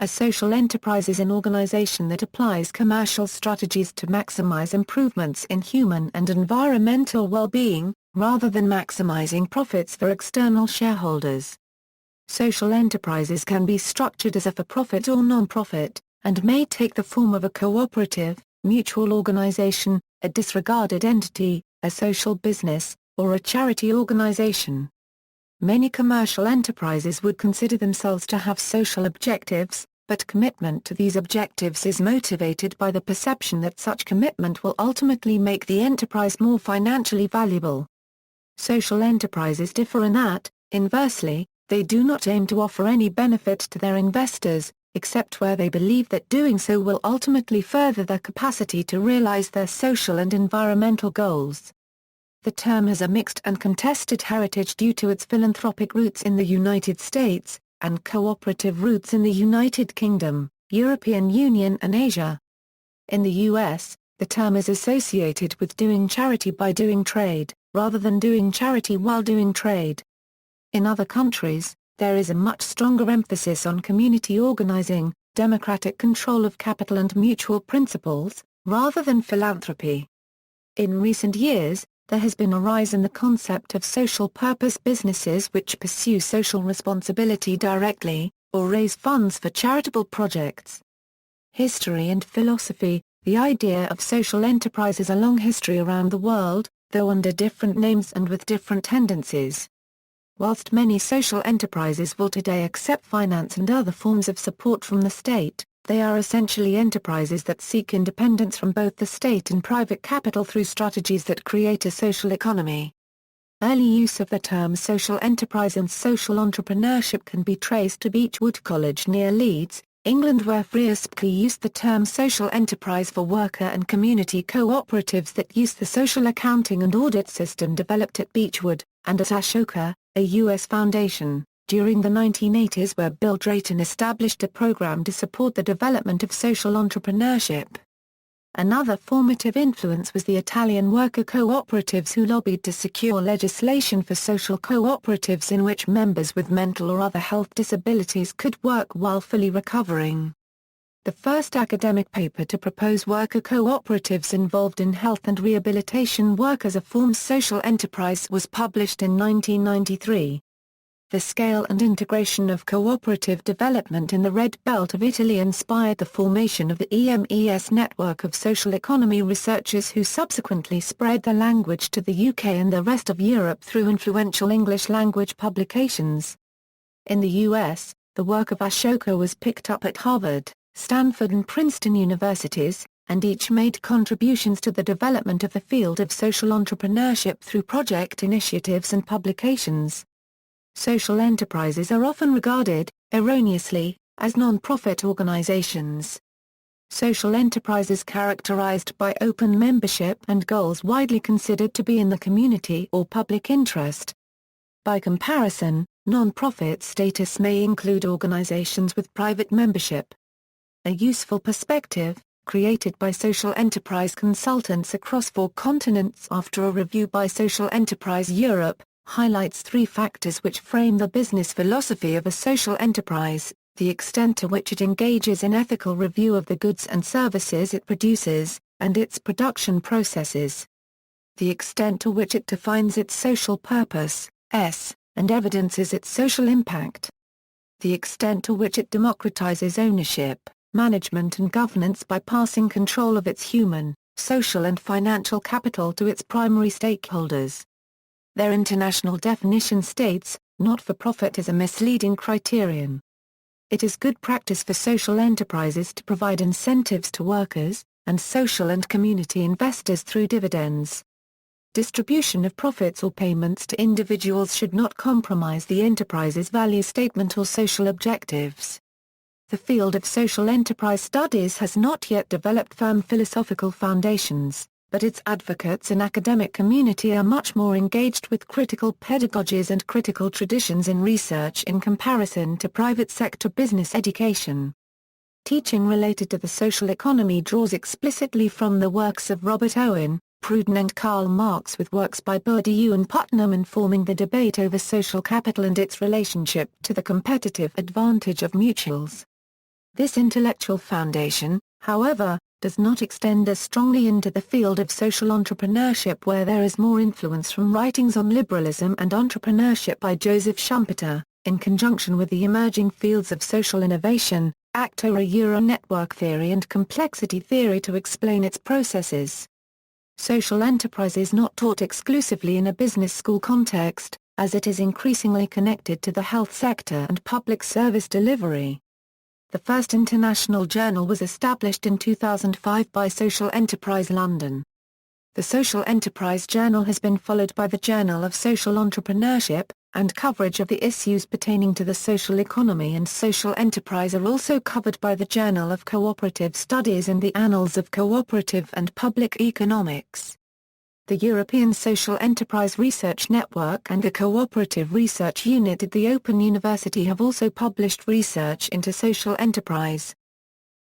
A social enterprise is an organization that applies commercial strategies to maximize improvements in human and environmental well-being, rather than maximizing profits for external shareholders. Social enterprises can be structured as a for-profit or non-profit, and may take the form of a cooperative, mutual organization, a disregarded entity, a social business, or a charity organization. Many commercial enterprises would consider themselves to have social objectives, but commitment to these objectives is motivated by the perception that such commitment will ultimately make the enterprise more financially valuable. Social enterprises differ in that, inversely, they do not aim to offer any benefit to their investors, except where they believe that doing so will ultimately further their capacity to realize their social and environmental goals. The term has a mixed and contested heritage due to its philanthropic roots in the United States, and cooperative roots in the United Kingdom, European Union and Asia. In the US, the term is associated with doing charity by doing trade, rather than doing charity while doing trade. In other countries, there is a much stronger emphasis on community organizing, democratic control of capital and mutual principles, rather than philanthropy. In recent years, there has been a rise in the concept of social purpose businesses which pursue social responsibility directly, or raise funds for charitable projects. History and philosophy. The idea of social enterprise has a long history around the world, though under different names and with different tendencies. Whilst many social enterprises will today accept finance and other forms of support from the state, they are essentially enterprises that seek independence from both the state and private capital through strategies that create a social economy. Early use of the terms social enterprise and social entrepreneurship can be traced to Beechwood College near Leeds, England, where Friesp used the term social enterprise for worker and community cooperatives that use the social accounting and audit system developed at Beechwood, and at Ashoka, a U.S. foundation, during the 1980s, where Bill Drayton established a program to support the development of social entrepreneurship. Another formative influence was the Italian worker cooperatives who lobbied to secure legislation for social cooperatives in which members with mental or other health disabilities could work while fully recovering. The first academic paper to propose worker cooperatives involved in health and rehabilitation work as a form of social enterprise was published in 1993. The scale and integration of cooperative development in the Red Belt of Italy inspired the formation of the EMES network of social economy researchers who subsequently spread the language to the UK and the rest of Europe through influential English-language publications. In the US, the work of Ashoka was picked up at Harvard, Stanford and Princeton universities, and each made contributions to the development of the field of social entrepreneurship through project initiatives and publications. Social enterprises are often regarded, erroneously, as non-profit organizations. Social enterprises characterized by open membership and goals widely considered to be in the community or public interest. By comparison, non-profit status may include organizations with private membership. A useful perspective, created by social enterprise consultants across 4 continents after a review by Social Enterprise Europe, highlights 3 factors which frame the business philosophy of a social enterprise: the extent to which it engages in ethical review of the goods and services it produces, and its production processes; the extent to which it defines its social purpose, and evidences its social impact; the extent to which it democratizes ownership, management and governance by passing control of its human, social and financial capital to its primary stakeholders. Their international definition states, not-for-profit is a misleading criterion. It is good practice for social enterprises to provide incentives to workers, and social and community investors through dividends. Distribution of profits or payments to individuals should not compromise the enterprise's value statement or social objectives. The field of social enterprise studies has not yet developed firm philosophical foundations, but its advocates and academic community are much more engaged with critical pedagogies and critical traditions in research in comparison to private sector business education. Teaching related to the social economy draws explicitly from the works of Robert Owen, Proudhon and Karl Marx, with works by Bourdieu and Putnam informing the debate over social capital and its relationship to the competitive advantage of mutuals. This intellectual foundation, however, does not extend as strongly into the field of social entrepreneurship, where there is more influence from writings on liberalism and entrepreneurship by Joseph Schumpeter, in conjunction with the emerging fields of social innovation, actor-a-euro network theory and complexity theory to explain its processes. Social enterprise is not taught exclusively in a business school context, as it is increasingly connected to the health sector and public service delivery. The first international journal was established in 2005 by Social Enterprise London. The Social Enterprise Journal has been followed by the Journal of Social Entrepreneurship, and coverage of the issues pertaining to the social economy and social enterprise are also covered by the Journal of Cooperative Studies and the Annals of Cooperative and Public Economics. The European Social Enterprise Research Network and the Cooperative Research Unit at the Open University have also published research into social enterprise.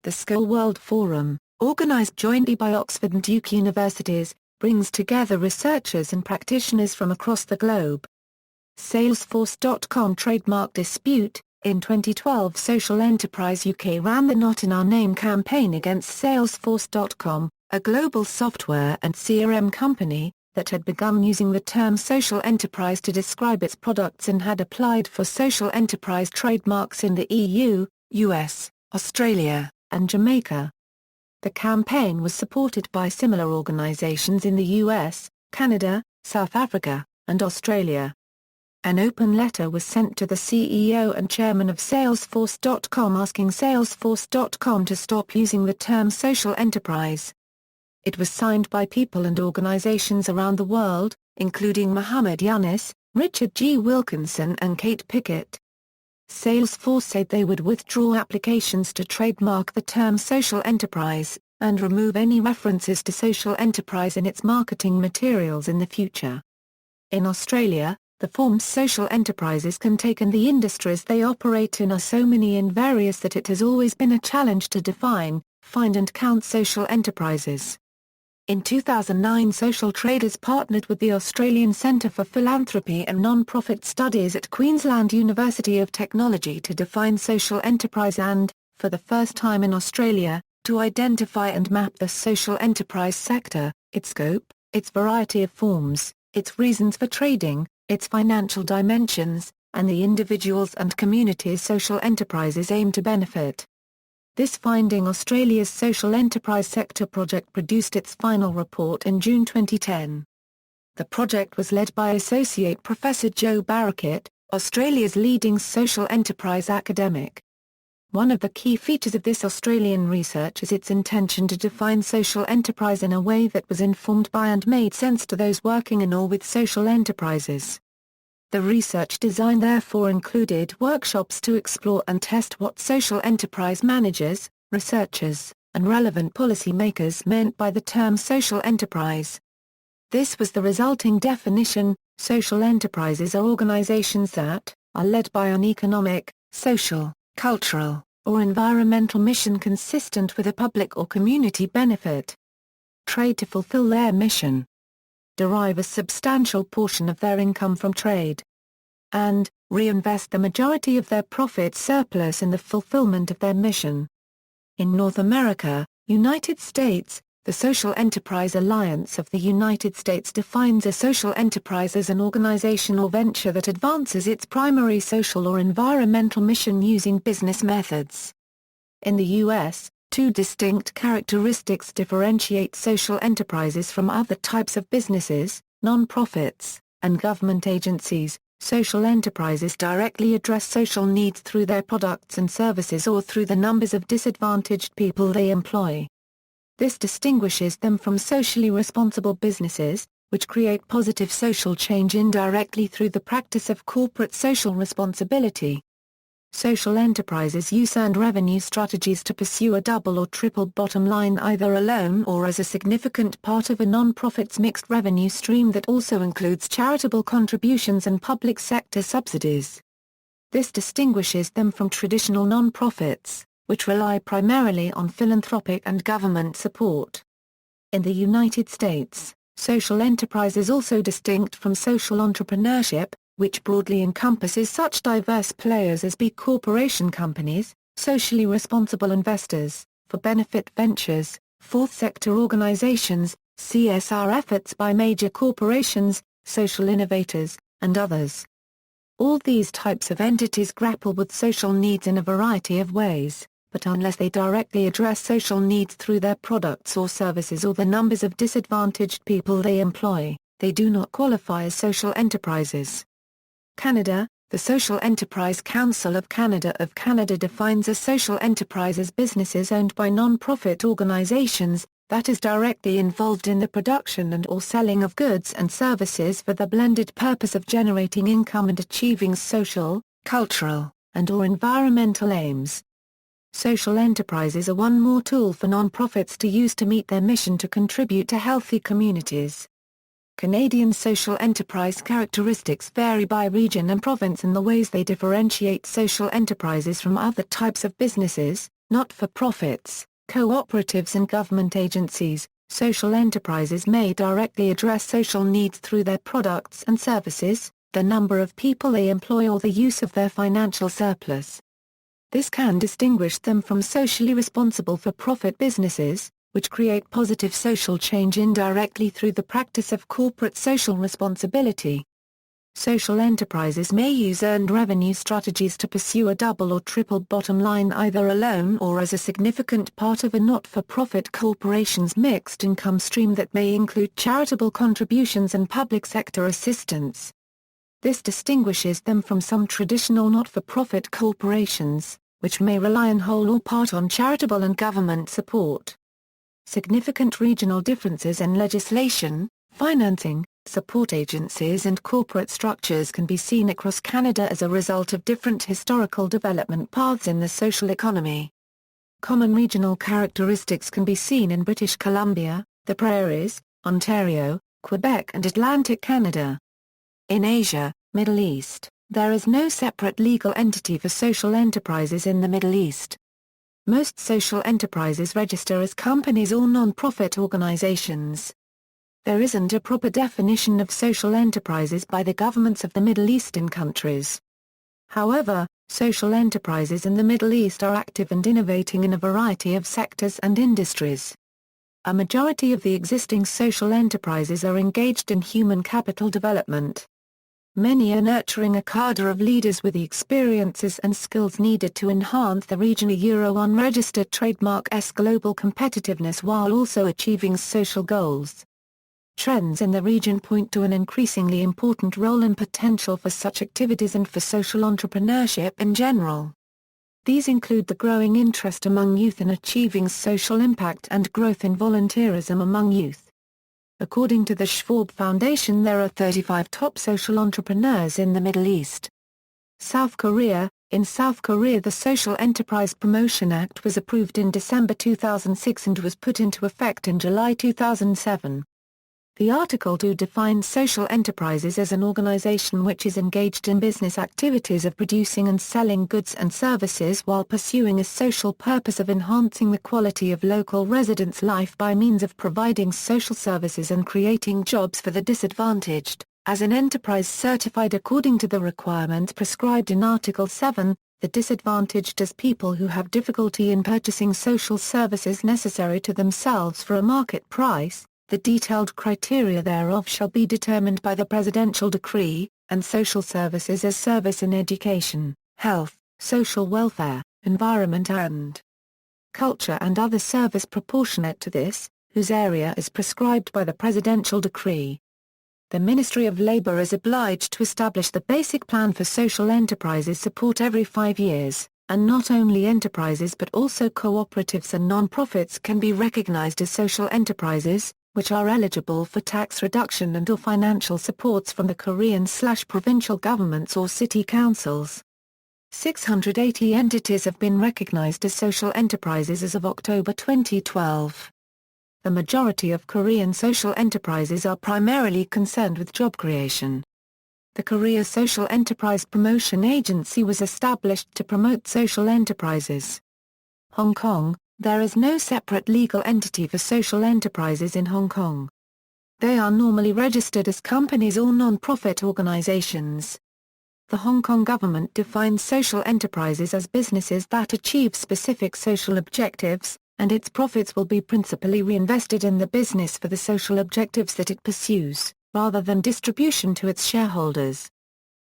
The Skill World Forum, organized jointly by Oxford and Duke universities, brings together researchers and practitioners from across the globe. Salesforce.com trademark dispute. In 2012, Social Enterprise UK ran the Not in Our Name campaign against Salesforce.com, a global software and CRM company, that had begun using the term social enterprise to describe its products and had applied for social enterprise trademarks in the EU, US, Australia, and Jamaica. The campaign was supported by similar organizations in the US, Canada, South Africa, and Australia. An open letter was sent to the CEO and chairman of Salesforce.com asking Salesforce.com to stop using the term social enterprise. It was signed by people and organizations around the world, including Muhammad Yunus, Richard G. Wilkinson and Kate Pickett. Salesforce said they would withdraw applications to trademark the term social enterprise, and remove any references to social enterprise in its marketing materials in the future. In Australia, the forms social enterprises can take and the industries they operate in are so many and various that it has always been a challenge to define, find and count social enterprises. In 2009, Social Traders partnered with the Australian Centre for Philanthropy and Non-Profit Studies at Queensland University of Technology to define social enterprise and, for the first time in Australia, to identify and map the social enterprise sector, its scope, its variety of forms, its reasons for trading, its financial dimensions, and the individuals and communities social enterprises aim to benefit. This finding Australia's Social Enterprise Sector Project produced its final report in June 2010. The project was led by Associate Professor Joe Barrackett, Australia's leading social enterprise academic. One of the key features of this Australian research is its intention to define social enterprise in a way that was informed by and made sense to those working in or with social enterprises. The research design therefore included workshops to explore and test what social enterprise managers, researchers, and relevant policy makers meant by the term social enterprise. This was the resulting definition: social enterprises are organizations that are led by an economic, social, cultural, or environmental mission consistent with a public or community benefit. Trade to fulfill their mission. Derive a substantial portion of their income from trade. And reinvest the majority of their profit surplus in the fulfillment of their mission. In North America, United States, the Social Enterprise Alliance of the United States defines a social enterprise as an organization or venture that advances its primary social or environmental mission using business methods. In the U.S., two distinct characteristics differentiate social enterprises from other types of businesses, non-profits, and government agencies. Social enterprises directly address social needs through their products and services or through the numbers of disadvantaged people they employ. This distinguishes them from socially responsible businesses, which create positive social change indirectly through the practice of corporate social responsibility. Social enterprises use earned revenue strategies to pursue a double or triple bottom line either alone or as a significant part of a non-profit's mixed revenue stream that also includes charitable contributions and public sector subsidies. This distinguishes them from traditional non-profits, which rely primarily on philanthropic and government support. In the United States, social enterprise is also distinct from social entrepreneurship, which broadly encompasses such diverse players as B Corporation companies, socially responsible investors, for-benefit ventures, fourth-sector organizations, CSR efforts by major corporations, social innovators, and others. All these types of entities grapple with social needs in a variety of ways, but unless they directly address social needs through their products or services or the numbers of disadvantaged people they employ, they do not qualify as social enterprises. Canada, the Social Enterprise Council of Canada defines a social enterprise as businesses owned by non-profit organizations, that is directly involved in the production and/or selling of goods and services for the blended purpose of generating income and achieving social, cultural, and/or environmental aims. Social enterprises are one more tool for non-profits to use to meet their mission to contribute to healthy communities. Canadian social enterprise characteristics vary by region and province in the ways they differentiate social enterprises from other types of businesses, not-for-profits, cooperatives and government agencies. Social enterprises may directly address social needs through their products and services, the number of people they employ or the use of their financial surplus. This can distinguish them from socially responsible for-profit businesses, which create positive social change indirectly through the practice of corporate social responsibility. Social enterprises may use earned revenue strategies to pursue a double or triple bottom line either alone or as a significant part of a not-for-profit corporation's mixed income stream that may include charitable contributions and public sector assistance. This distinguishes them from some traditional not-for-profit corporations, which may rely in whole or part on charitable and government support. Significant regional differences in legislation, financing, support agencies and corporate structures can be seen across Canada as a result of different historical development paths in the social economy. Common regional characteristics can be seen in British Columbia, the Prairies, Ontario, Quebec and Atlantic Canada. In Asia, Middle East, there is no separate legal entity for social enterprises in the Middle East. Most social enterprises register as companies or non-profit organizations. There isn't a proper definition of social enterprises by the governments of the Middle Eastern countries. However, social enterprises in the Middle East are active and innovating in a variety of sectors and industries. A majority of the existing social enterprises are engaged in human capital development. Many are nurturing a cadre of leaders with the experiences and skills needed to enhance the region unregistered trademark's global competitiveness while also achieving social goals. Trends in the region point to an increasingly important role and potential for such activities and for social entrepreneurship in general. These include the growing interest among youth in achieving social impact and growth in volunteerism among youth. According to the Schwab Foundation, there are 35 top social entrepreneurs in the Middle East. South Korea. In South Korea, the Social Enterprise Promotion Act was approved in December 2006 and was put into effect in July 2007. The Article 2 defines social enterprises as an organization which is engaged in business activities of producing and selling goods and services while pursuing a social purpose of enhancing the quality of local residents' life by means of providing social services and creating jobs for the disadvantaged, as an enterprise certified according to the requirements prescribed in Article 7, the disadvantaged as people who have difficulty in purchasing social services necessary to themselves for a market price. The detailed criteria thereof shall be determined by the presidential decree, and social services as service in education, health, social welfare, environment and culture and other service proportionate to this, whose area is prescribed by the presidential decree. The Ministry of Labour is obliged to establish the basic plan for social enterprises support every 5 years, and not only enterprises but also cooperatives and non-profits can be recognised as social enterprises, which are eligible for tax reduction and/or financial supports from the Korean/provincial governments or city councils. 680 entities have been recognized as social enterprises as of October 2012. The majority of Korean social enterprises are primarily concerned with job creation. The Korea Social Enterprise Promotion Agency was established to promote social enterprises. Hong Kong. There is no separate legal entity for social enterprises in Hong Kong. They are normally registered as companies or non-profit organizations. the Hong Kong government defines social enterprises as businesses that achieve specific social objectives, and its profits will be principally reinvested in the business for the social objectives that it pursues, rather than distribution to its shareholders.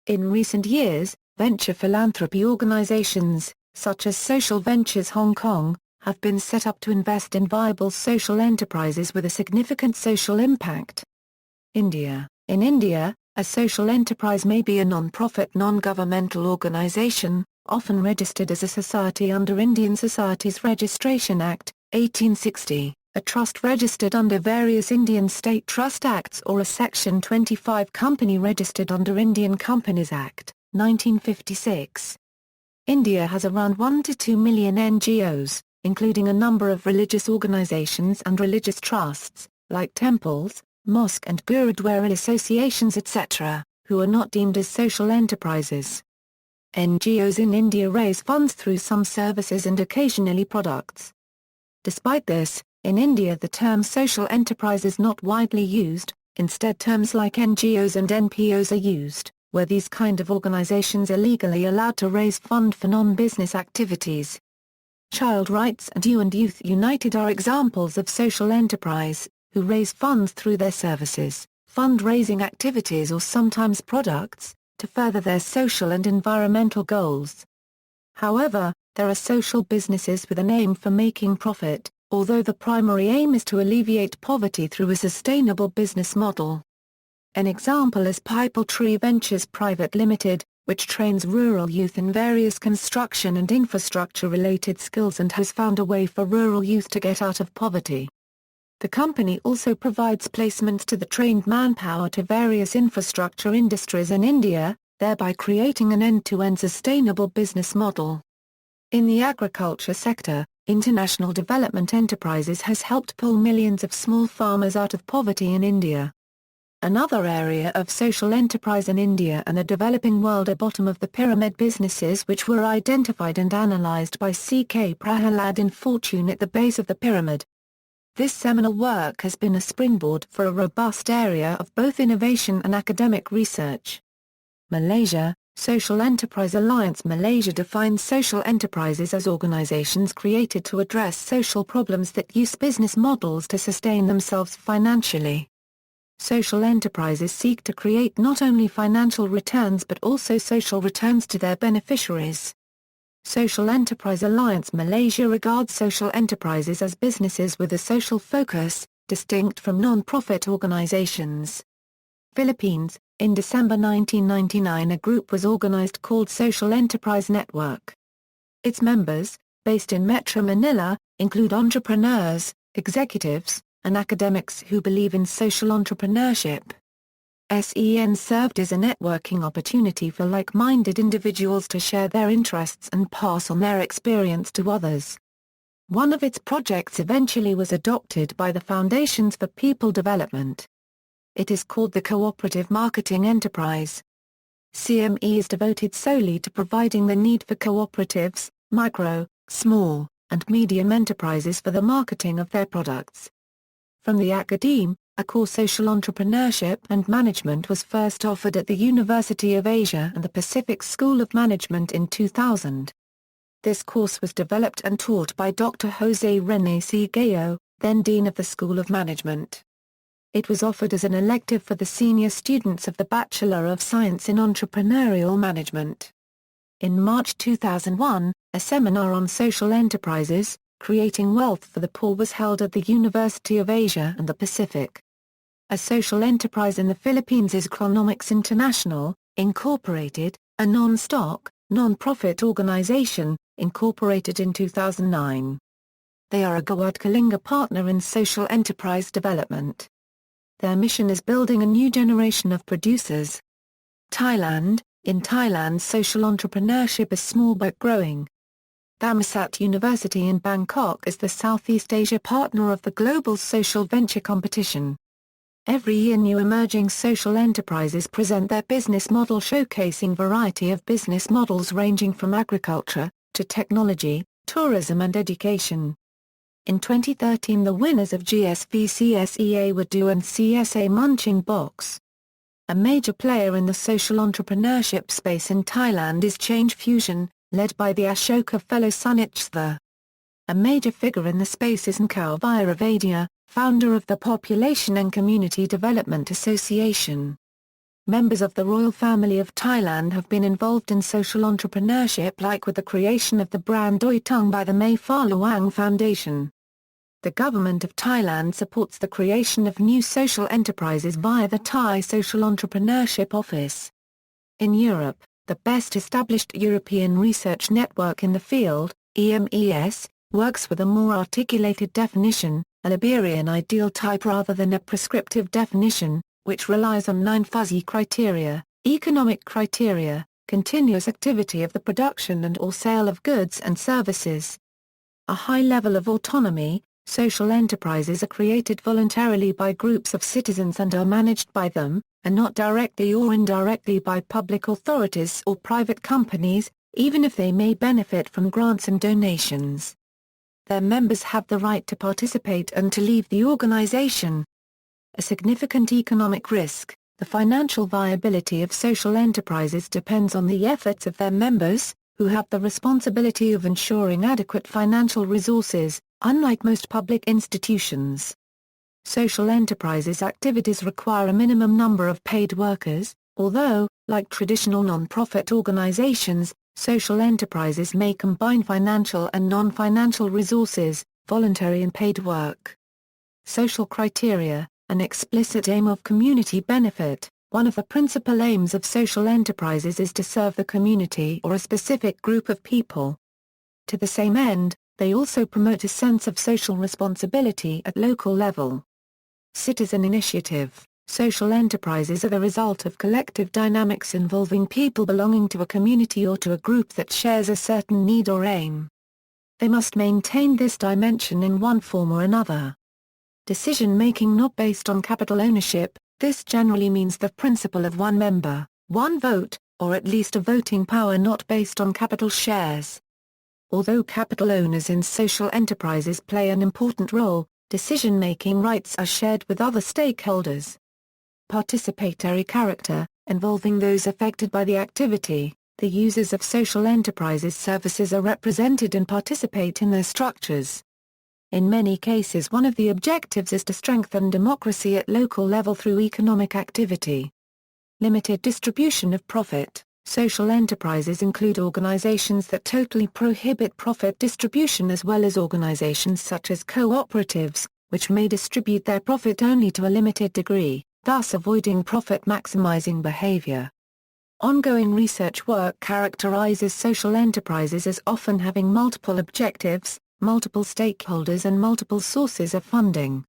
In recent years, venture philanthropy organizations, such as Social Ventures Hong Kong, have been set up to invest in viable social enterprises with a significant social impact. India. In India, a social enterprise may be a non-profit non-governmental organization, often registered as a society under Indian Societies Registration Act, 1860, a trust registered under various Indian State Trust Acts, or a Section 25 company registered under Indian Companies Act, 1956. India has around 1 to 2 million NGOs, including a number of religious organizations and religious trusts, like temples, mosque and gurudwara associations etc., who are not deemed as social enterprises. NGOs in India raise funds through some services and occasionally products. Despite this, in India the term social enterprise is not widely used, instead terms like NGOs and NPOs are used, where these kind of organizations are legally allowed to raise fund for non-business activities. Child Rights and You and Youth United are examples of social enterprise, who raise funds through their services, fundraising activities or sometimes products, to further their social and environmental goals. However, there are social businesses with an aim for making profit, although the primary aim is to alleviate poverty through a sustainable business model. An example is Pipal Tree Ventures Private Limited, which trains rural youth in various construction and infrastructure-related skills and has found a way for rural youth to get out of poverty. The company also provides placements to the trained manpower to various infrastructure industries in India, thereby creating an end-to-end sustainable business model. In the agriculture sector, International Development Enterprises has helped pull millions of small farmers out of poverty in India. Another area of social enterprise in India and the developing world are bottom-of-the-pyramid businesses which were identified and analyzed by C.K. Prahalad in Fortune at the Base of the Pyramid. This seminal work has been a springboard for a robust area of both innovation and academic research. Malaysia, Social Enterprise Alliance Malaysia defines social enterprises as organizations created to address social problems that use business models to sustain themselves financially. Social enterprises seek to create not only financial returns but also social returns to their beneficiaries. Social Enterprise Alliance Malaysia regards social enterprises as businesses with a social focus, distinct from non-profit organizations. Philippines, in December 1999 a group was organized called Social Enterprise Network. Its members, based in Metro Manila, include entrepreneurs, executives, and academics who believe in social entrepreneurship. SEN served as a networking opportunity for like-minded individuals to share their interests and pass on their experience to others. One of its projects eventually was adopted by the Foundations for People Development. It is called the Cooperative Marketing Enterprise. CME is devoted solely to providing the need for cooperatives, micro, small, and medium enterprises for the marketing of their products. From the academe, a course Social Entrepreneurship and Management was first offered at the University of Asia and the Pacific School of Management in 2000. This course was developed and taught by Dr. Jose René C. Gallo, then Dean of the School of Management. It was offered as an elective for the senior students of the Bachelor of Science in Entrepreneurial Management. In March 2001, a seminar on social enterprises, Creating Wealth for the Poor was held at the University of Asia and the Pacific. A social enterprise in the Philippines is Chronomics International, Incorporated, a non-stock, non-profit organization, incorporated in 2009. They are a Gawad Kalinga partner in social enterprise development. Their mission is building a new generation of producers. Thailand, in Thailand social entrepreneurship is small but growing. Thammasat University in Bangkok is the Southeast Asia partner of the Global Social Venture Competition. Every year new emerging social enterprises present their business model showcasing variety of business models ranging from agriculture, to technology, tourism and education. In 2013 the winners of GSV CSEA were Do and CSA Munching Box. A major player in the social entrepreneurship space in Thailand is Change Fusion, led by the Ashoka fellow Sunitchtha. A major figure in the space is Nkau Viravadia, founder of the Population and Community Development Association. Members of the royal family of Thailand have been involved in social entrepreneurship, like with the creation of the brand Doi Tung by the Mei Fah Luang Foundation. The government of Thailand supports the creation of new social enterprises via the Thai Social Entrepreneurship Office. In Europe, the best established European research network in the field, EMES, works with a more articulated definition, a Liberian ideal type rather than a prescriptive definition, which relies on 9 fuzzy criteria: economic criteria, continuous activity of the production and/or sale of goods and services. A high level of autonomy. Social enterprises are created voluntarily by groups of citizens and are managed by them, and not directly or indirectly by public authorities or private companies, even if they may benefit from grants and donations. Their members have the right to participate and to leave the organization. A significant economic risk. The financial viability of social enterprises depends on the efforts of their members, who have the responsibility of ensuring adequate financial resources, unlike most public institutions. Social enterprises activities require a minimum number of paid workers, although, like traditional non-profit organizations, social enterprises may combine financial and non-financial resources, voluntary and paid work. Social criteria, an explicit aim of community benefit. One of the principal aims of social enterprises is to serve the community or a specific group of people. To the same end, they also promote a sense of social responsibility at local level. Citizen initiative. Social enterprises are the result of collective dynamics involving people belonging to a community or to a group that shares a certain need or aim. They must maintain this dimension in one form or another. Decision-making not based on capital ownership. This generally means the principle of one member, one vote, or at least a voting power not based on capital shares. Although capital owners in social enterprises play an important role, decision-making rights are shared with other stakeholders. Participatory character, involving those affected by the activity. The users of social enterprises services are represented and participate in their structures. In many cases, one of the objectives is to strengthen democracy at local level through economic activity. Limited distribution of profit. Social enterprises include organizations that totally prohibit profit distribution, as well as organizations such as cooperatives, which may distribute their profit only to a limited degree, thus avoiding profit-maximizing behavior. Ongoing research work characterizes social enterprises as often having multiple objectives, multiple stakeholders and multiple sources of funding.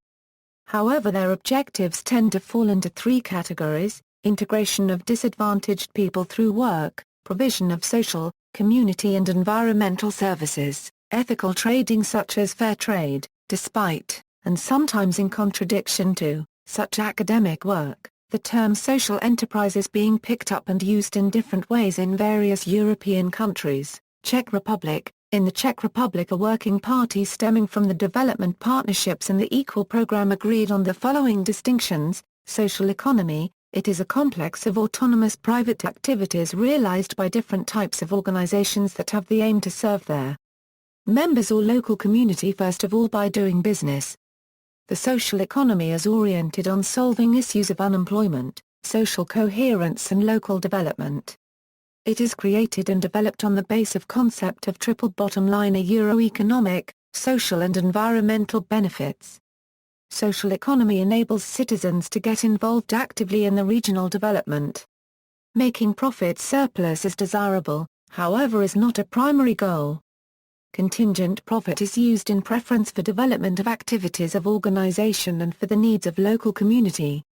However, their objectives tend to fall into 3 categories: integration of disadvantaged people through work, provision of social, community and environmental services, ethical trading such as fair trade, despite, and sometimes in contradiction to, such academic work. The term social enterprise is being picked up and used in different ways in various European countries. Czech Republic. In the Czech Republic, a working party stemming from the development partnerships and the Equal Programme agreed on the following distinctions: social economy. It is a complex of autonomous private activities realized by different types of organizations that have the aim to serve their members or local community first of all by doing business. The social economy is oriented on solving issues of unemployment, social coherence and local development. It is created and developed on the base of concept of triple bottom line: economic, social and environmental benefits. Social economy enables citizens to get involved actively in the regional development. Making profit surplus is desirable, however is not a primary goal. Contingent profit is used in preference for development of activities of organization and for the needs of local community.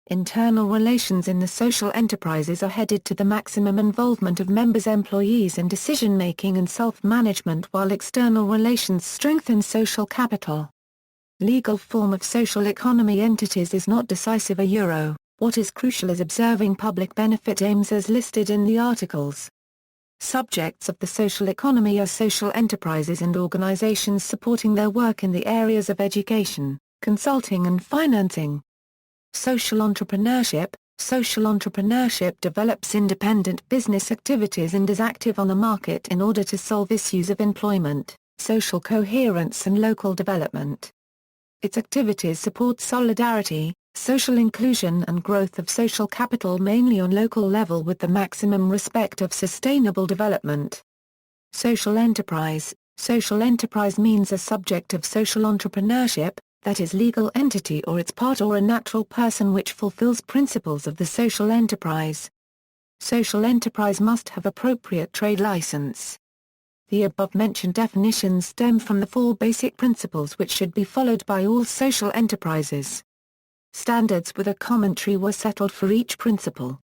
Internal relations in the social enterprises are headed to the maximum involvement of members' employees in decision-making and self-management, while external relations strengthen social capital. Legal form of social economy entities is not decisive. What is crucial is observing public benefit aims as listed in the articles. Subjects of the social economy are social enterprises and organizations supporting their work in the areas of education, consulting and financing. Social entrepreneurship, Social entrepreneurship develops independent business activities and is active on the market in order to solve issues of employment, social coherence and local development. Its activities support solidarity, social inclusion and growth of social capital mainly on local level with the maximum respect of sustainable development. Social enterprise. Social enterprise means a subject of social entrepreneurship, that is legal entity or its part or a natural person which fulfills principles of the social enterprise. Social enterprise must have appropriate trade license. The above-mentioned definitions stem from the 4 basic principles which should be followed by all social enterprises. Standards with a commentary were settled for each principle.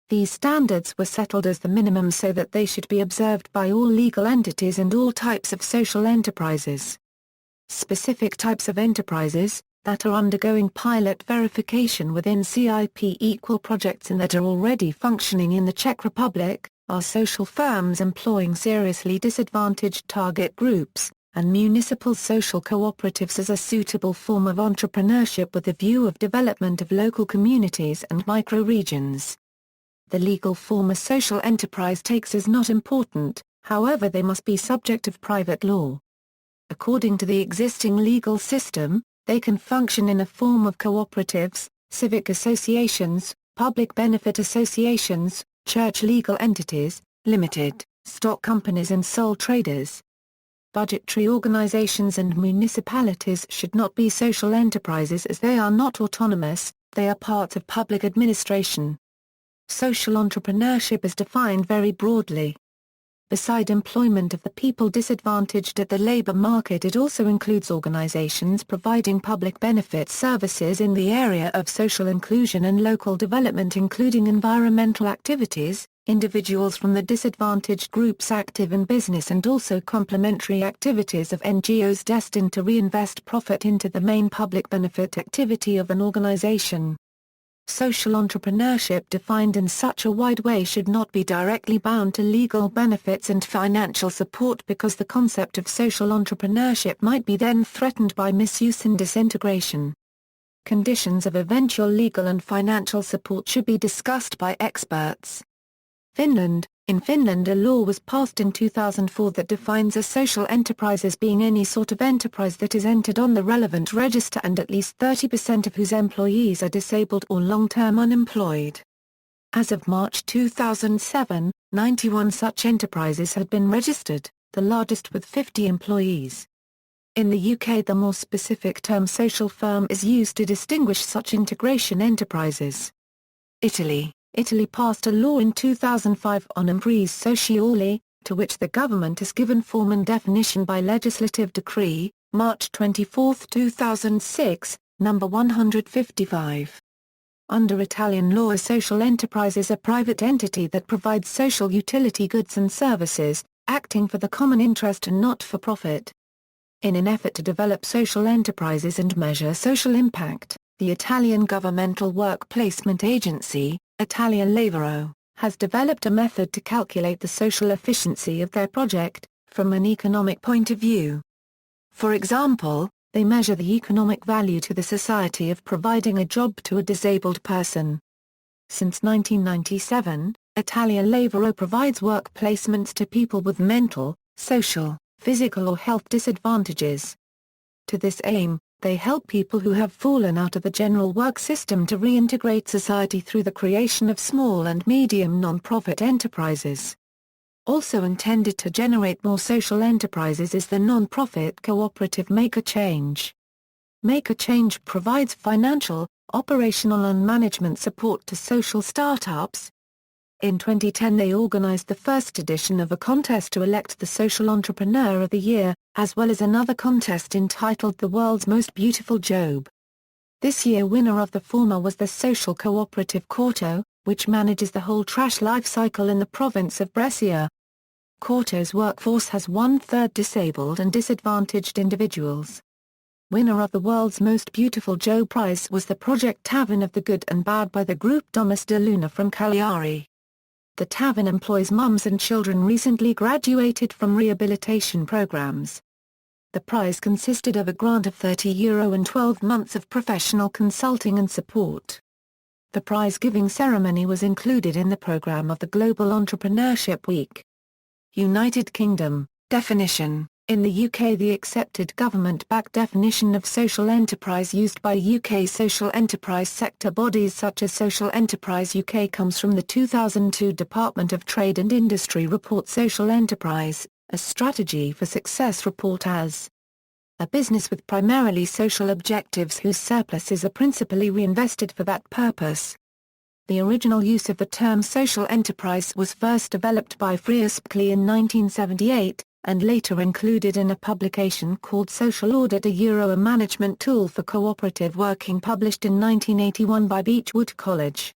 These standards were settled as the minimum so that they should be observed by all legal entities and all types of social enterprises. Specific types of enterprises, that are undergoing pilot verification within CIP equal projects and that are already functioning in the Czech Republic, are social firms employing seriously disadvantaged target groups, and municipal social cooperatives as a suitable form of entrepreneurship with the view of development of local communities and micro-regions. The legal form a social enterprise takes is not important, however they must be subject of private law. According to the existing legal system, they can function in a form of cooperatives, civic associations, public benefit associations, church legal entities, limited, stock companies and sole traders. Budgetary organizations and municipalities should not be social enterprises as they are not autonomous, they are parts of public administration. Social entrepreneurship is defined very broadly. Beside employment of the people disadvantaged at the labor market, it also includes organizations providing public benefit services in the area of social inclusion and local development including environmental activities, individuals from the disadvantaged groups active in business and also complementary activities of NGOs destined to reinvest profit into the main public benefit activity of an organization. Social entrepreneurship defined in such a wide way should not be directly bound to legal benefits and financial support because the concept of social entrepreneurship might be then threatened by misuse and disintegration. Conditions of eventual legal and financial support should be discussed by experts. Finland. In Finland a law was passed in 2004 that defines a social enterprise as being any sort of enterprise that is entered on the relevant register and at least 30% of whose employees are disabled or long-term unemployed. As of March 2007, 91 such enterprises had been registered, the largest with 50 employees. In the UK the more specific term social firm is used to distinguish such integration enterprises. Italy passed a law in 2005 on imprese sociali, to which the government has given form and definition by legislative decree, March 24, 2006, number 155. Under Italian law a social enterprise is a private entity that provides social utility goods and services, acting for the common interest and not for profit. In an effort to develop social enterprises and measure social impact, the Italian governmental work placement agency, Italia Lavoro, has developed a method to calculate the social efficiency of their project, from an economic point of view. For example, they measure the economic value to the society of providing a job to a disabled person. Since 1997, Italia Lavoro provides work placements to people with mental, social, physical or health disadvantages. To this aim, they help people who have fallen out of the general work system to reintegrate society through the creation of small and medium non-profit enterprises. Also intended to generate more social enterprises is the non-profit cooperative Make a Change. Make a Change provides financial, operational and management support to social startups. In 2010 they organized the first edition of a contest to elect the Social Entrepreneur of the Year, as well as another contest entitled The World's Most Beautiful Job. This year winner of the former was the social cooperative Corto, which manages the whole trash life cycle in the province of Brescia. Corto's workforce has 1/3 disabled and disadvantaged individuals. Winner of the World's Most Beautiful Job prize was the project Tavern of the Good and Bad by the group Domus de Luna from Cagliari. The tavern employs mums and children recently graduated from rehabilitation programs. The prize consisted of a grant of €30 and 12 months of professional consulting and support. The prize-giving ceremony was included in the programme of the Global Entrepreneurship Week. United Kingdom, definition. In the UK, the accepted government-backed definition of social enterprise used by UK social enterprise sector bodies such as Social Enterprise UK comes from the 2002 Department of Trade and Industry report Social Enterprise, a Strategy for Success report as a business with primarily social objectives whose surpluses are principally reinvested for that purpose. The original use of the term social enterprise was first developed by Freer Spkley in 1978, and later included in a publication called Social Audit, a management tool for cooperative working, published in 1981 by Beechwood College.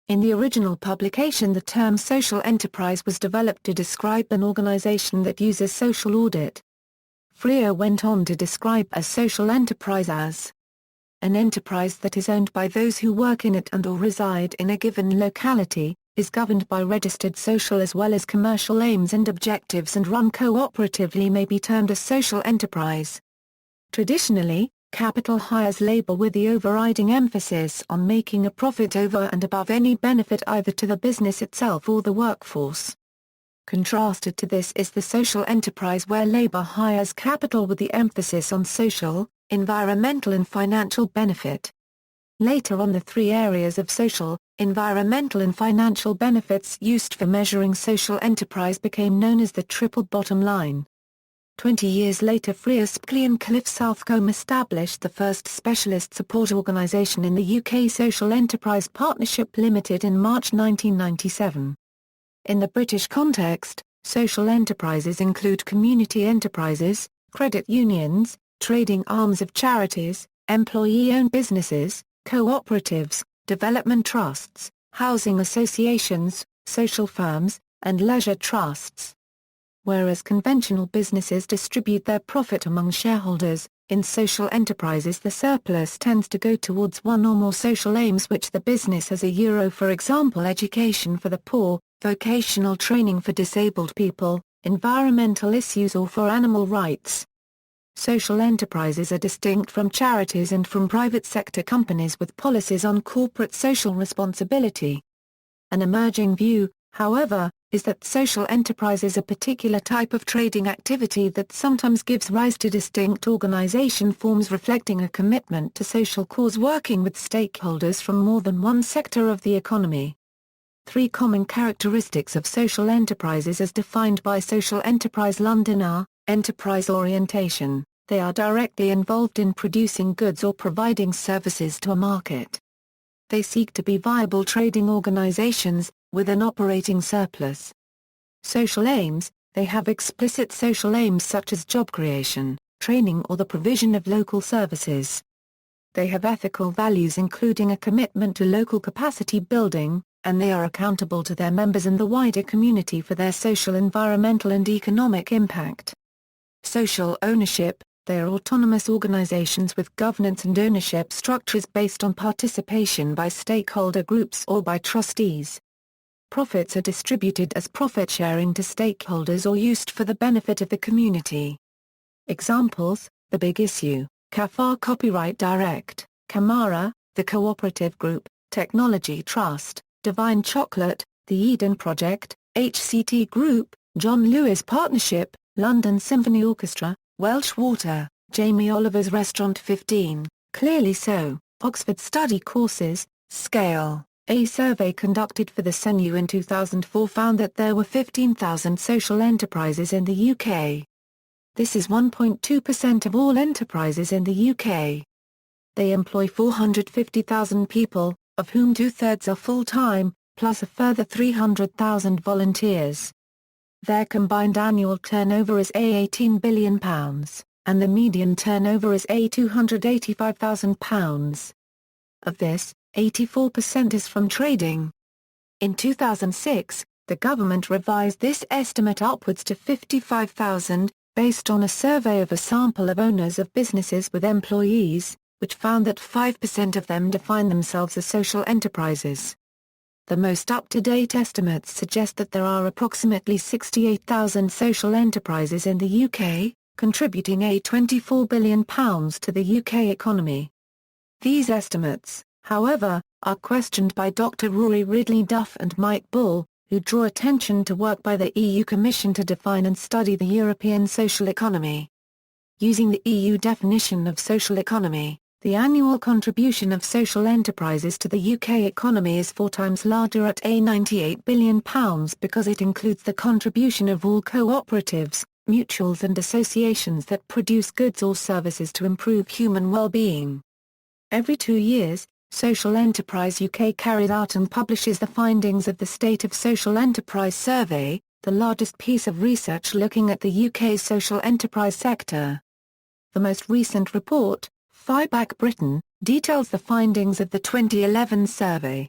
In the original publication, the term social enterprise was developed to describe an organization that uses social audit. Freer went on to describe a social enterprise as an enterprise that is owned by those who work in it and/or reside in a given locality, is governed by registered social as well as commercial aims and objectives, and run cooperatively, may be termed a social enterprise. Traditionally, capital hires labor with the overriding emphasis on making a profit over and above any benefit either to the business itself or the workforce. Contrasted to this is the social enterprise, where labor hires capital with the emphasis on social, environmental and financial benefit. Later on, the three areas of social, environmental and financial benefits used for measuring social enterprise became known as the triple bottom line. 20 years later, Freer Spkley and Cliff Southcombe established the first specialist support organisation in the UK, Social Enterprise Partnership Limited, in March 1997. In the British context, social enterprises include community enterprises, credit unions, trading arms of charities, employee-owned businesses, cooperatives, development trusts, housing associations, social firms, and leisure trusts. Whereas conventional businesses distribute their profit among shareholders, in social enterprises the surplus tends to go towards one or more social aims which the business has, for example education for the poor, vocational training for disabled people, environmental issues, or for animal rights. Social enterprises are distinct from charities and from private sector companies with policies on corporate social responsibility. An emerging view, however, is that social enterprise is a particular type of trading activity that sometimes gives rise to distinct organization forms reflecting a commitment to social cause, working with stakeholders from more than one sector of the economy. Three common characteristics of social enterprises as defined by Social Enterprise London are: enterprise orientation, they are directly involved in producing goods or providing services to a market. They seek to be viable trading organizations, with an operating surplus. Social aims, they have explicit social aims such as job creation, training, or the provision of local services. They have ethical values including a commitment to local capacity building, and they are accountable to their members and the wider community for their social, environmental and economic impact. Social ownership, they are autonomous organizations with governance and ownership structures based on participation by stakeholder groups or by trustees. Profits are distributed as profit sharing to stakeholders or used for the benefit of the community. Examples: The Big Issue, Kafar Copyright Direct, Camara, The Cooperative Group, Technology Trust, Divine Chocolate, The Eden Project, HCT Group, John Lewis Partnership, London Symphony Orchestra, Welsh Water, Jamie Oliver's Restaurant 15, Clearly So, Oxford Study Courses, Scale. A survey conducted for the CENU in 2004 found that there were 15,000 social enterprises in the UK. This is 1.2% of all enterprises in the UK. They employ 450,000 people, of whom two-thirds are full-time, plus a further 300,000 volunteers. Their combined annual turnover is £18 billion, and the median turnover is £285,000. Of this, 84% is from trading. In 2006, the government revised this estimate upwards to 55,000, based on a survey of a sample of owners of businesses with employees, which found that 5% of them define themselves as social enterprises. The most up-to-date estimates suggest that there are approximately 68,000 social enterprises in the UK, contributing £24 billion to the UK economy. These estimates, however, are questioned by Dr. Rory Ridley Duff and Mike Bull, who draw attention to work by the EU Commission to define and study the European social economy. Using the EU definition of social economy, the annual contribution of social enterprises to the UK economy is 4 times larger at £98 billion because it includes the contribution of all cooperatives, mutuals and associations that produce goods or services to improve human well-being. Every 2 years, Social Enterprise UK carried out and publishes the findings of the State of Social Enterprise Survey, the largest piece of research looking at the UK's social enterprise sector. The most recent report, Feedback Britain, details the findings of the 2011 survey.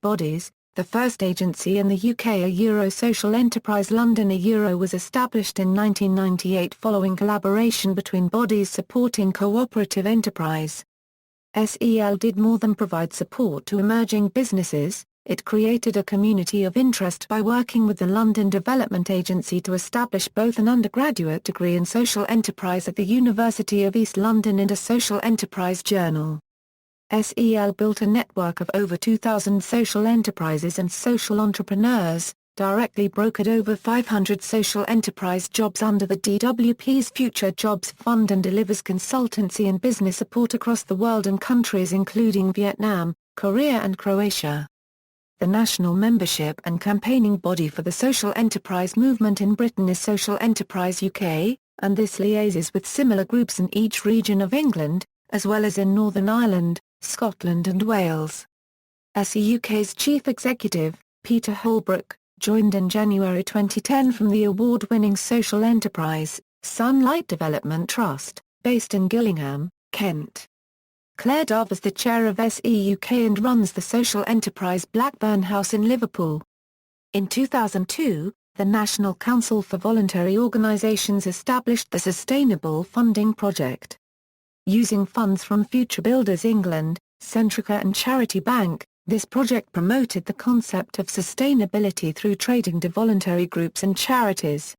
Bodies. The first agency in the UK, a Euro Social Enterprise London. A Euro was established in 1998 following collaboration between bodies supporting cooperative enterprise. SEL did more than provide support to emerging businesses, it created a community of interest by working with the London Development Agency to establish both an undergraduate degree in social enterprise at the University of East London and a social enterprise journal. SEL built a network of over 2,000 social enterprises and social entrepreneurs, directly brokered over 500 social enterprise jobs under the DWP's Future Jobs Fund, and delivers consultancy and business support across the world in countries including Vietnam, Korea and Croatia. The national membership and campaigning body for the social enterprise movement in Britain is Social Enterprise UK, and this liaises with similar groups in each region of England, as well as in Northern Ireland, Scotland and Wales. SEUK's chief executive, Peter Holbrook, joined in January 2010 from the award-winning social enterprise, Sunlight Development Trust, based in Gillingham, Kent. Claire Dove is the chair of SEUK and runs the social enterprise Blackburn House in Liverpool. In 2002, the National Council for Voluntary Organisations established the Sustainable Funding Project. Using funds from Future Builders England, Centrica and Charity Bank, this project promoted the concept of sustainability through trading to voluntary groups and charities.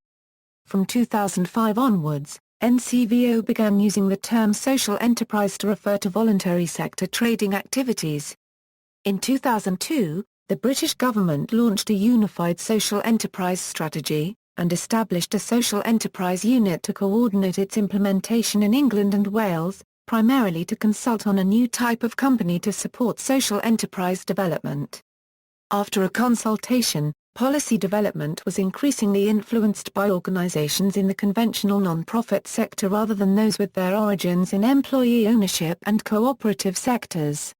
From 2005 onwards, NCVO began using the term social enterprise to refer to voluntary sector trading activities. In 2002, the British government launched a unified social enterprise strategy, and established a social enterprise unit to coordinate its implementation in England and Wales, primarily to consult on a new type of company to support social enterprise development. After a consultation, policy development was increasingly influenced by organisations in the conventional non-profit sector rather than those with their origins in employee ownership and cooperative sectors.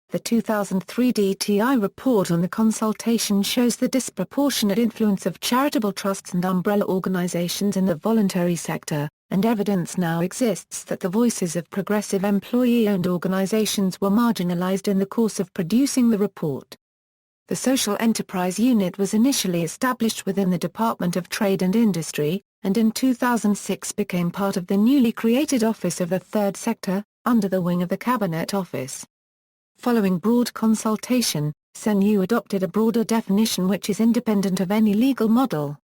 The 2003 DTI report on the consultation shows the disproportionate influence of charitable trusts and umbrella organisations in the voluntary sector, and evidence now exists that the voices of progressive employee-owned organisations were marginalised in the course of producing the report. The Social Enterprise Unit was initially established within the Department of Trade and Industry, and in 2006 became part of the newly created Office of the Third Sector, under the wing of the Cabinet Office. Following broad consultation, CNU adopted a broader definition which is independent of any legal model.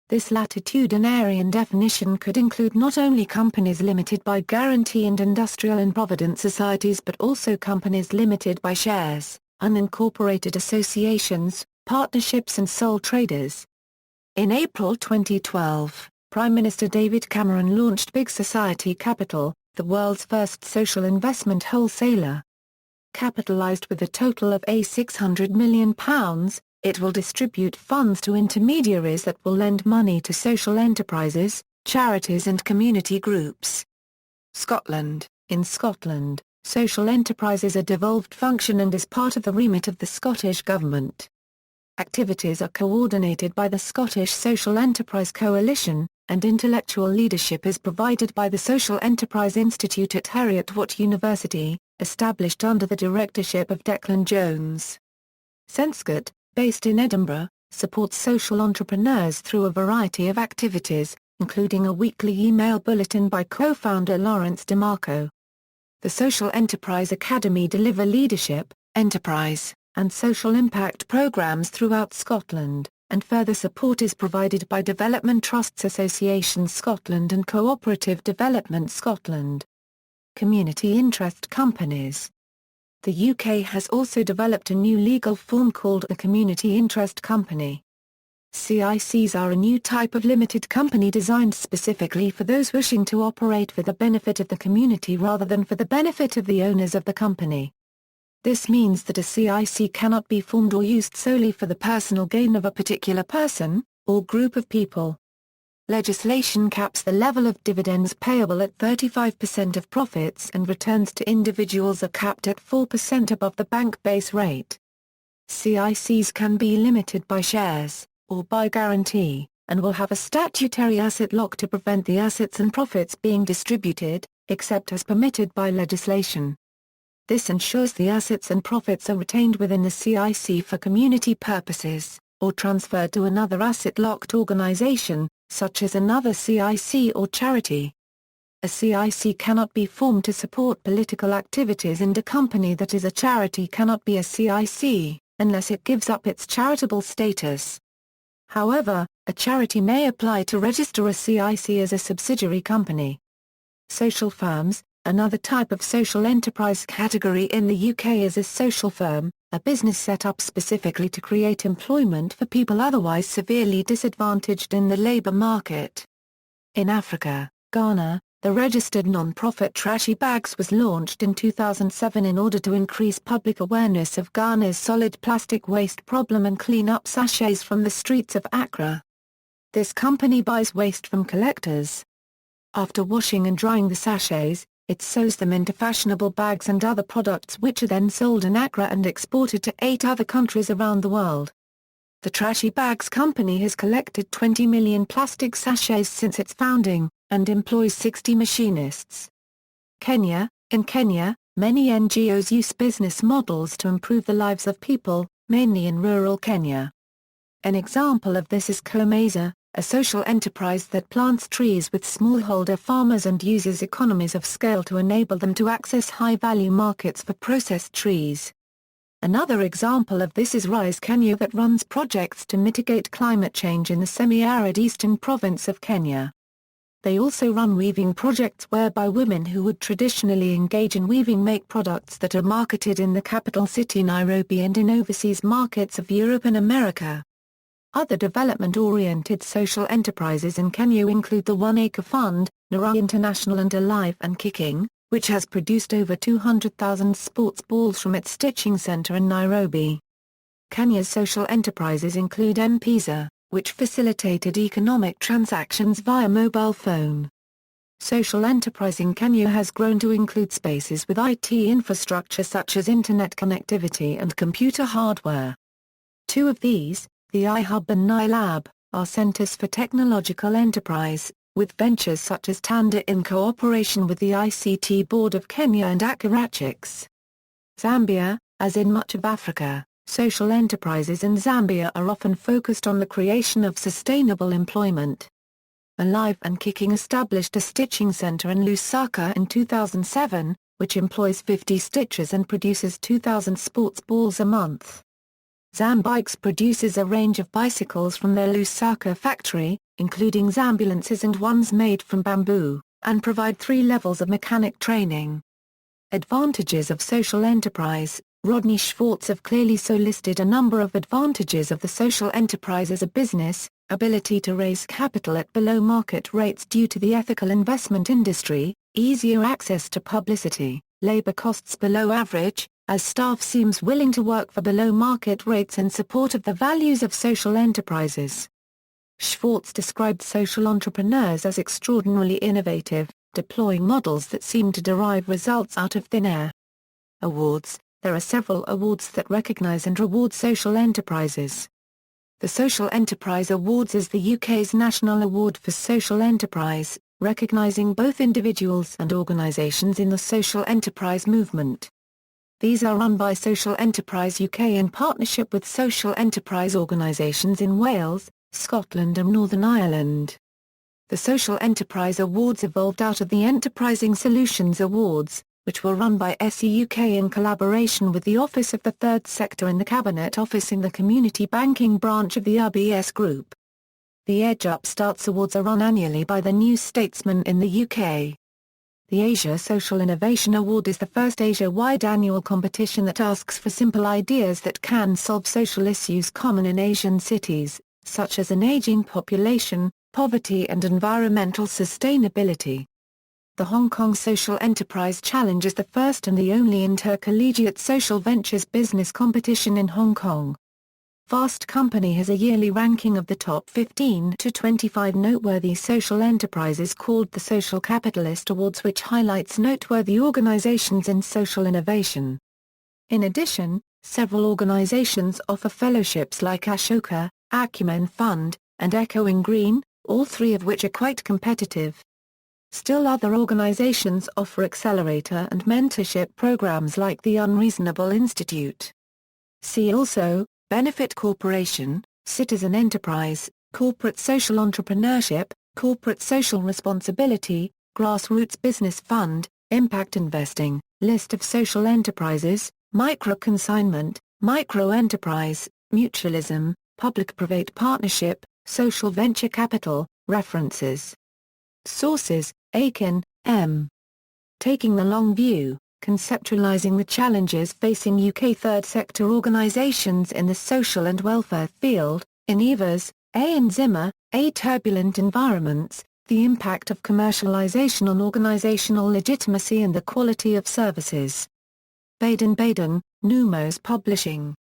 This latitudinarian definition could include not only companies limited by guarantee and industrial and provident societies but also companies limited by shares, unincorporated associations, partnerships and sole traders. In April 2012, Prime Minister David Cameron launched Big Society Capital, the world's first social investment wholesaler. Capitalised with a total of £600 million, it will distribute funds to intermediaries that will lend money to social enterprises, charities and community groups. Scotland. In Scotland, social enterprise is a devolved function and is part of the remit of the Scottish Government. Activities are coordinated by the Scottish Social Enterprise Coalition, and intellectual leadership is provided by the Social Enterprise Institute at Heriot-Watt University, established under the directorship of Declan Jones. Senscot, based in Edinburgh, supports social entrepreneurs through a variety of activities, including a weekly email bulletin by co-founder Lawrence DeMarco. The Social Enterprise Academy deliver leadership, enterprise, and social impact programs throughout Scotland, and further support is provided by Development Trusts Association Scotland and Cooperative Development Scotland. Community interest companies. The UK has also developed a new legal form called a Community Interest Company. CICs are a new type of limited company designed specifically for those wishing to operate for the benefit of the community rather than for the benefit of the owners of the company. This means that a CIC cannot be formed or used solely for the personal gain of a particular person, or group of people. Legislation caps the level of dividends payable at 35% of profits, and returns to individuals are capped at 4% above the bank base rate. CICs can be limited by shares, or by guarantee, and will have a statutory asset lock to prevent the assets and profits being distributed, except as permitted by legislation. This ensures the assets and profits are retained within the CIC for community purposes, or transferred to another asset-locked organization, such as another CIC or charity. A CIC cannot be formed to support political activities, and a company that is a charity cannot be a CIC, unless it gives up its charitable status. However, a charity may apply to register a CIC as a subsidiary company. Social firms, another type of social enterprise category in the UK, is a social firm, a business set up specifically to create employment for people otherwise severely disadvantaged in the labour market. In Africa, Ghana, the registered non-profit Trashy Bags was launched in 2007 in order to increase public awareness of Ghana's solid plastic waste problem and clean up sachets from the streets of Accra. This company buys waste from collectors. After washing and drying the sachets, it sews them into fashionable bags and other products, which are then sold in Accra and exported to 8 other countries around the world. The Trashy Bags company has collected 20 million plastic sachets since its founding, and employs 60 machinists. Kenya. In Kenya, many NGOs use business models to improve the lives of people, mainly in rural Kenya. An example of this is Comeza, a social enterprise that plants trees with smallholder farmers and uses economies of scale to enable them to access high-value markets for processed trees. Another example of this is Rise Kenya, that runs projects to mitigate climate change in the semi-arid eastern province of Kenya. They also run weaving projects whereby women who would traditionally engage in weaving make products that are marketed in the capital city Nairobi and in overseas markets of Europe and America. Other development-oriented social enterprises in Kenya include the One Acre Fund, Nara International and Alive and Kicking, which has produced over 200,000 sports balls from its stitching center in Nairobi. Kenya's social enterprises include M-Pesa, which facilitated economic transactions via mobile phone. Social enterprise in Kenya has grown to include spaces with IT infrastructure such as internet connectivity and computer hardware. Two of these, the iHub and NiLab, are centers for technological enterprise, with ventures such as Tanda in cooperation with the ICT Board of Kenya and Akarachiks. Zambia. As in much of Africa, social enterprises in Zambia are often focused on the creation of sustainable employment. Alive and Kicking established a stitching center in Lusaka in 2007, which employs 50 stitchers and produces 2,000 sports balls a month. Zambikes produces a range of bicycles from their Lusaka factory, including Zambulances and ones made from bamboo, and provide 3 levels of mechanic training. Advantages of social enterprise. Rodney Schwartz of Clearly So listed a number of advantages of the social enterprise as a business: ability to raise capital at below market rates due to the ethical investment industry, easier access to publicity, labor costs below average, as staff seems willing to work for below market rates in support of the values of social enterprises. Schwartz described social entrepreneurs as extraordinarily innovative, deploying models that seem to derive results out of thin air. Awards. There are several awards that recognize and reward social enterprises. The Social Enterprise Awards is the UK's national award for social enterprise, recognizing both individuals and organisations in the social enterprise movement. These are run by Social Enterprise UK in partnership with social enterprise organisations in Wales, Scotland and Northern Ireland. The Social Enterprise Awards evolved out of the Enterprising Solutions Awards, which were run by SE UK in collaboration with the Office of the Third Sector in the Cabinet Office in the community banking branch of the RBS Group. The Edge Upstarts Awards are run annually by the New Statesman in the UK. The Asia Social Innovation Award is the first Asia-wide annual competition that asks for simple ideas that can solve social issues common in Asian cities, such as an aging population, poverty and environmental sustainability. The Hong Kong Social Enterprise Challenge is the first and the only intercollegiate social ventures business competition in Hong Kong. Fast Company has a yearly ranking of the top 15 to 25 noteworthy social enterprises called the Social Capitalist Awards, which highlights noteworthy organizations in social innovation. In addition, several organizations offer fellowships like Ashoka, Acumen Fund, and Echoing Green, all three of which are quite competitive. Still other organizations offer accelerator and mentorship programs like the Unreasonable Institute. See also, Benefit Corporation, Citizen Enterprise, Corporate Social Entrepreneurship, Corporate Social Responsibility, Grassroots Business Fund, Impact Investing, List of Social Enterprises, Micro-Consignment, Micro-Enterprise, Mutualism, Public-Private Partnership, Social Venture Capital, References. Sources, Aiken, M. Taking the Long View. Conceptualizing the challenges facing UK third sector organisations in the social and welfare field, in Evers, A. and Zimmer, A. Turbulent Environments, the Impact of Commercialisation on Organisational Legitimacy and the Quality of Services. Baden-Baden, Numos Publishing.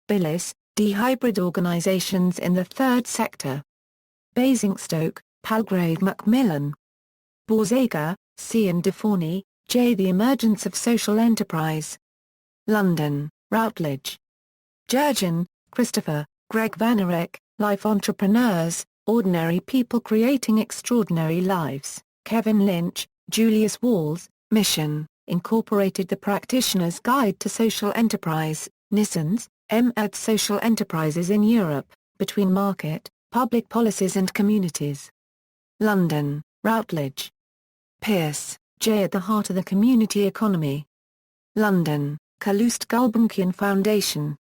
Billis, D. Hybrid Organisations in the Third Sector. Basingstoke, Palgrave Macmillan. Borzaga, C. and Deforney, J. The Emergence of Social Enterprise. London, Routledge. Jurgen, Christopher, Greg Vanarek, Life Entrepreneurs, Ordinary People Creating Extraordinary Lives, Kevin Lynch, Julius Walls, Mission, Incorporated. The Practitioner's Guide to Social Enterprise, Nissens, M. ed. Social Enterprises in Europe, Between Market, Public Policies and Communities. London, Routledge. Pearce, J. At the Heart of the Community Economy. London, Calouste Gulbenkian Foundation.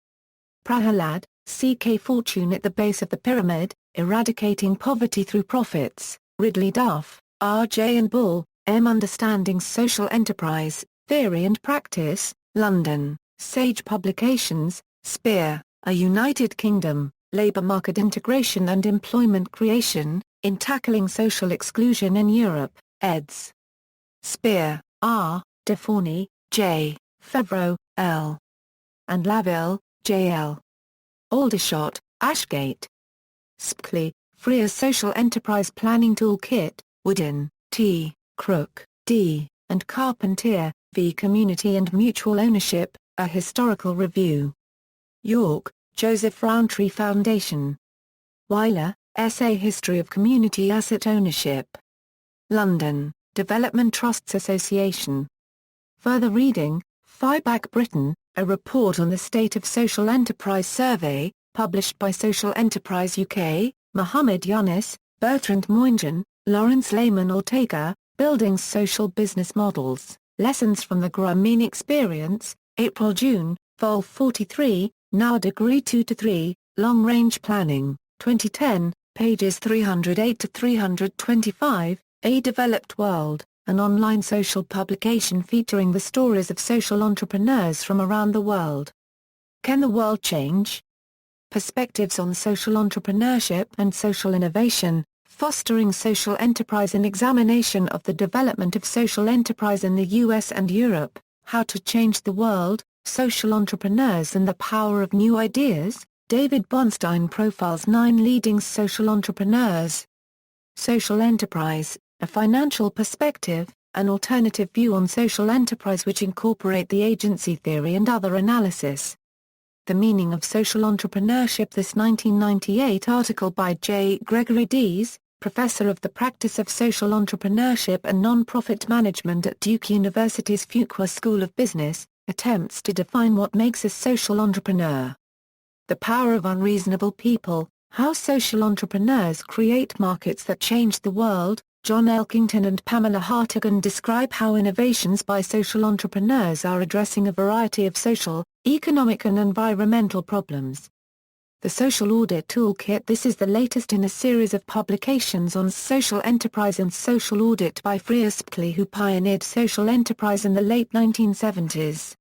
Prahalad, C.K. Fortune at the Base of the Pyramid, Eradicating Poverty Through Profits, Ridley Duff, R.J. and Bull, M. Understanding Social Enterprise, Theory and Practice, London, Sage Publications, Spear, A United Kingdom, Labour Market Integration and Employment Creation, in Tackling Social Exclusion in Europe, eds. Spear, R., Deforney, J., Favreau, L. and Laville, J. L. Aldershot, Ashgate. Spkley, Freer Social Enterprise Planning Toolkit, Woodin, T., Crook, D., and Carpentier, V. Community and Mutual Ownership, A Historical Review. York, Joseph Rowntree Foundation. Weiler, Essay History of Community Asset Ownership. London, Development Trusts Association. Further reading, FIBAC Britain, A Report on the State of Social Enterprise Survey, published by Social Enterprise UK, Mohammed Yunus, Bertrand Moinjan, Lawrence Lehman Ortega, Building Social Business Models, Lessons from the Grameen Experience, April-June, Vol 43, Now Degree 2-3, Long Range Planning, 2010, pages 308-325, A Developed World, an online social publication featuring the stories of social entrepreneurs from around the world. Can the World Change? Perspectives on Social Entrepreneurship and Social Innovation, Fostering Social Enterprise, an examination of the development of social enterprise in the US and Europe, How to Change the World, Social Entrepreneurs and the Power of New Ideas. David Bonstein profiles 9 leading social entrepreneurs. Social Enterprise, A Financial Perspective, an alternative view on social enterprise which incorporate the agency theory and other analysis. The Meaning of Social Entrepreneurship. This 1998 article by J. Gregory Dees, Professor of the Practice of Social Entrepreneurship and Non-Profit Management at Duke University's Fuqua School of Business, attempts to define what makes a social entrepreneur. The Power of Unreasonable People, How Social Entrepreneurs Create Markets That Change the World. John Elkington and Pamela Hartigan describe how innovations by social entrepreneurs are addressing a variety of social, economic and environmental problems. The Social Audit Toolkit. This is the latest in a series of publications on social enterprise and social audit by Freas Spkley, who pioneered social enterprise in the late 1970s.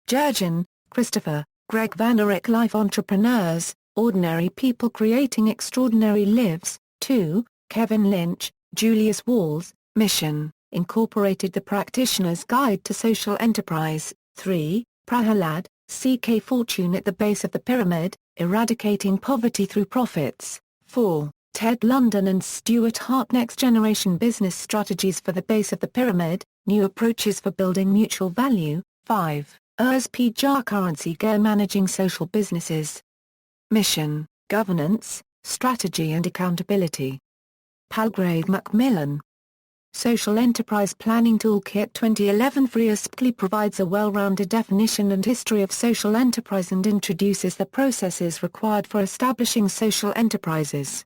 Jurgen, Christopher, Greg Vanerick. Life Entrepreneurs, Ordinary People Creating Extraordinary Lives. 2, Kevin Lynch, Julius Walls, Mission, Incorporated. The Practitioner's Guide to Social Enterprise. 3, Prahalad, C.K. Fortune at the Base of the Pyramid, Eradicating Poverty Through Profits. 4, Ted London and Stuart Hart. Next Generation Business Strategies for the Base of the Pyramid, New Approaches for Building Mutual Value. 5, Urs P. Jar. Currency Gear. Managing Social Businesses. Mission, Governance, Strategy and Accountability. Palgrave Macmillan. Social Enterprise Planning Toolkit 2011. Freas Spkley provides a well-rounded definition and history of social enterprise and introduces the processes required for establishing social enterprises.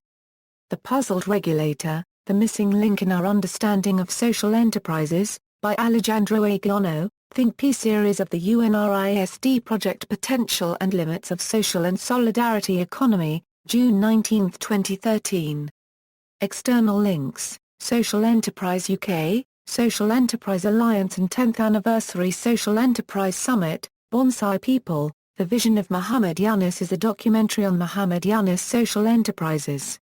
The Puzzled Regulator, The Missing Link in Our Understanding of Social Enterprises, by Alejandro Aguilano, Think Piece Series of the UNRISD Project Potential and Limits of Social and Solidarity Economy, June 19, 2013. External links: Social Enterprise UK, Social Enterprise Alliance and 10th Anniversary Social Enterprise Summit, Bonsai People, The Vision of Muhammad Yunus is a documentary on Muhammad Yunus' social enterprises.